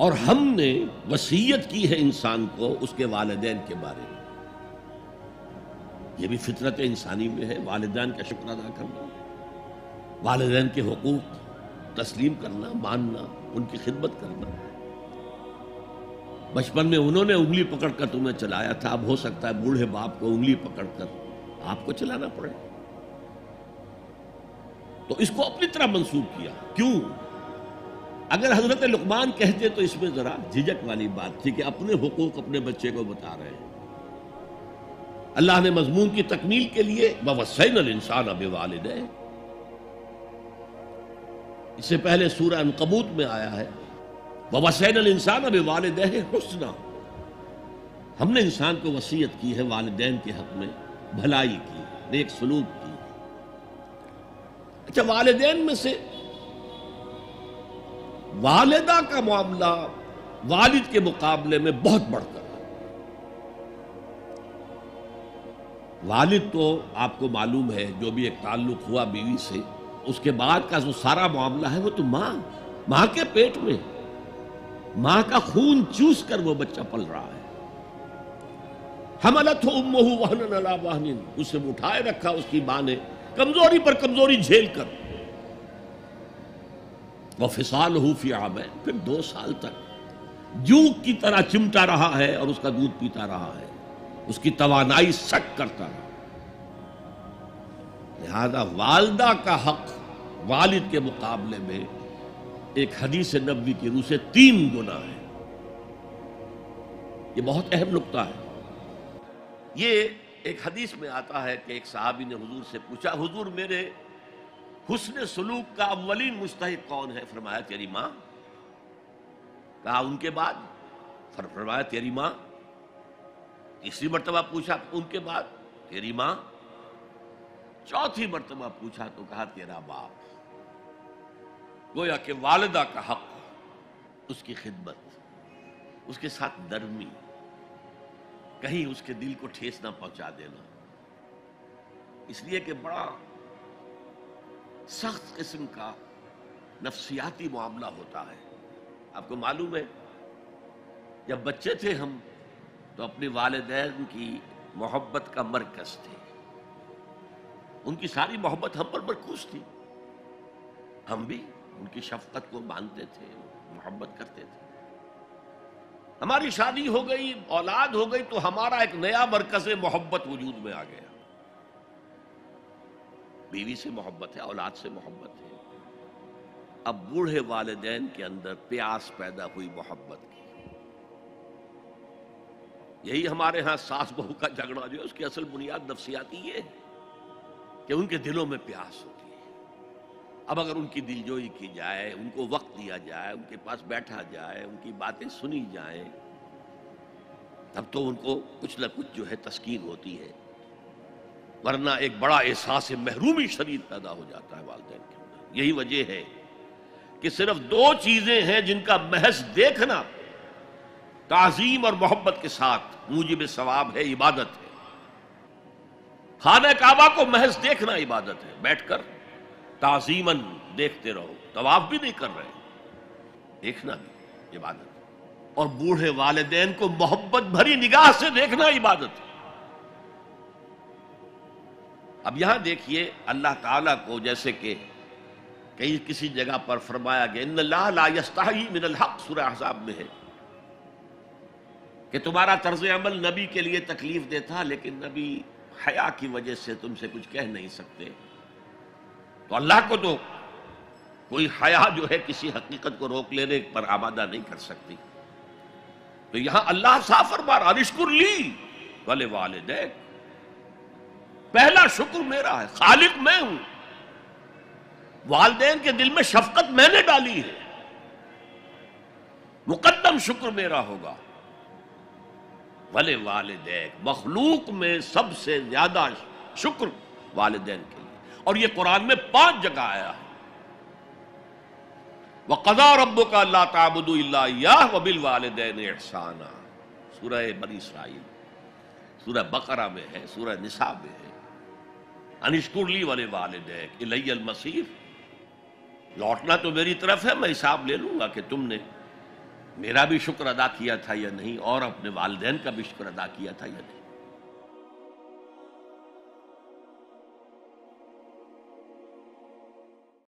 اور ہم نے وصیت کی ہے انسان کو اس کے والدین کے بارے میں. یہ بھی فطرت انسانی میں ہے، والدین کا شکر ادا کرنا، والدین کے حقوق تسلیم کرنا، ماننا، ان کی خدمت کرنا. بچپن میں انہوں نے انگلی پکڑ کر تمہیں چلایا تھا، اب ہو سکتا ہے بوڑھے باپ کو انگلی پکڑ کر آپ کو چلانا پڑے. تو اس کو اپنی طرح منسوب کیا. کیوں؟ اگر حضرت لقمان کہتے تو اس میں ذرا جھجک والی بات تھی کہ اپنے حقوق اپنے بچے کو بتا رہے ہیں. اللہ نے مضمون کی تکمیل کے لیے وَوَصَّيْنَا الْإِنسَانَ بِوَالِدَيْهِ، اس سے پہلے سورہ عنکبوت میں آیا ہے وَوَصَّيْنَا الْإِنسَانَ بِوَالِدَيْهِ حُسْنًا، ہم نے انسان کو وصیت کی ہے والدین کے حق میں بھلائی کی، نیک سلوک کی. اچھا، والدین میں سے والدہ کا معاملہ والد کے مقابلے میں بہت بڑھ کر ہے. والد تو آپ کو معلوم ہے جو بھی ایک تعلق ہوا بیوی سے، اس کے بعد کا جو سارا معاملہ ہے وہ تو ماں کے پیٹ میں، ماں کا خون چوس کر وہ بچہ پل رہا ہے. حملتہ امہ وہنا علی وہن، اسے اٹھائے رکھا اس کی ماں نے کمزوری پر کمزوری جھیل کر. وفصالہ فی عامین، پھر 2 سال تک جوک کی طرح چمٹا رہا ہے اور اس کا دودھ پیتا رہا ہے، اس کی توانائی سک کرتا رہا. لہذا والدہ کا حق والد کے مقابلے میں ایک حدیث نبوی کی روح سے 3 گنا ہے. یہ بہت اہم نقطہ ہے. یہ ایک حدیث میں آتا ہے کہ ایک صحابی نے حضور سے پوچھا، حضور میرے حسن سلوک کا اولین مستحق کون ہے؟ فرمایا تیری ماں. کہا ان کے بعد؟ فرمایا تیری ماں. تیسری مرتبہ پوچھا ان کے بعد؟ تیری ماں. چوتھی مرتبہ پوچھا تو کہا تیرا باپ. گویا کہ والدہ کا حق، اس کی خدمت، اس کے ساتھ نرمی، کہیں اس کے دل کو ٹھیس نہ پہنچا دینا. اس لیے کہ بڑا سخت قسم کا نفسیاتی معاملہ ہوتا ہے. آپ کو معلوم ہے جب بچے تھے ہم تو اپنے والدین کی محبت کا مرکز تھے. ان کی ساری محبت ہم پر مرکوز تھی. ہم بھی ان کی شفقت کو مانتے تھے، محبت کرتے تھے. ہماری شادی ہو گئی، اولاد ہو گئی تو ہمارا ایک نیا مرکز محبت وجود میں آ گیا. بیوی سے محبت ہے، اولاد سے محبت ہے. اب بوڑھے والدین کے اندر پیاس پیدا ہوئی محبت کی. یہی ہمارے ہاں ساس بہو کا جھگڑا جو ہے اس کی اصل بنیاد نفسیاتی یہ ہے کہ ان کے دلوں میں پیاس ہوتی ہے. اب اگر ان کی دلجوئی کی جائے، ان کو وقت دیا جائے، ان کے پاس بیٹھا جائے، ان کی باتیں سنی جائیں، تب تو ان کو کچھ نہ کچھ جو ہے تسکین ہوتی ہے. ورنہ ایک بڑا احساس محرومی شدید پیدا ہو جاتا ہے والدین کے اندر. یہی وجہ ہے کہ صرف 2 چیزیں ہیں جن کا محض دیکھنا تعظیم اور محبت کے ساتھ موجب ثواب ہے، عبادت ہے. خانہ کعبہ کو محض دیکھنا عبادت ہے، بیٹھ کر تعظیماً دیکھتے رہو، طواف بھی نہیں کر رہے، دیکھنا بھی عبادت ہے. اور بوڑھے والدین کو محبت بھری نگاہ سے دیکھنا عبادت ہے. اب یہاں دیکھیے اللہ تعالیٰ کو جیسے کہ کہیں کسی جگہ پر فرمایا گیا ان اللہ لا یستحیی من الحق، سورہ احزاب میں ہے کہ تمہارا طرز عمل نبی کے لیے تکلیف دیتا لیکن نبی حیا کی وجہ سے تم سے کچھ کہہ نہیں سکتے. تو اللہ کو تو کوئی حیا جو ہے کسی حقیقت کو روک لینے پر آمادہ نہیں کر سکتی. تو یہاں اللہ صاف فرما رہا اشکر لی ولوالدیک، پہلا شکر میرا ہے، خالق میں ہوں، والدین کے دل میں شفقت میں نے ڈالی ہے، مقدم شکر میرا ہوگا. ولوالدیک، مخلوق میں سب سے زیادہ شکر والدین کے لیے. اور یہ قرآن میں 5 جگہ آیا ہے. وَقَضَىٰ رَبُّكَ أَلَّا تَعْبُدُوا إِلَّا إِيَّاهُ وَبِالْوَالِدَيْنِ إِحْسَانًا، سورہ بنی اسرائیل، سورہ بقرہ میں ہے، سورہ نساء میں ہے. ان اشکر لی ولوالدیک الی المصیر، لوٹنا تو میری طرف ہے، میں حساب لے لوں گا کہ تم نے میرا بھی شکر ادا کیا تھا یا نہیں، اور اپنے والدین کا بھی شکر ادا کیا تھا یا نہیں۔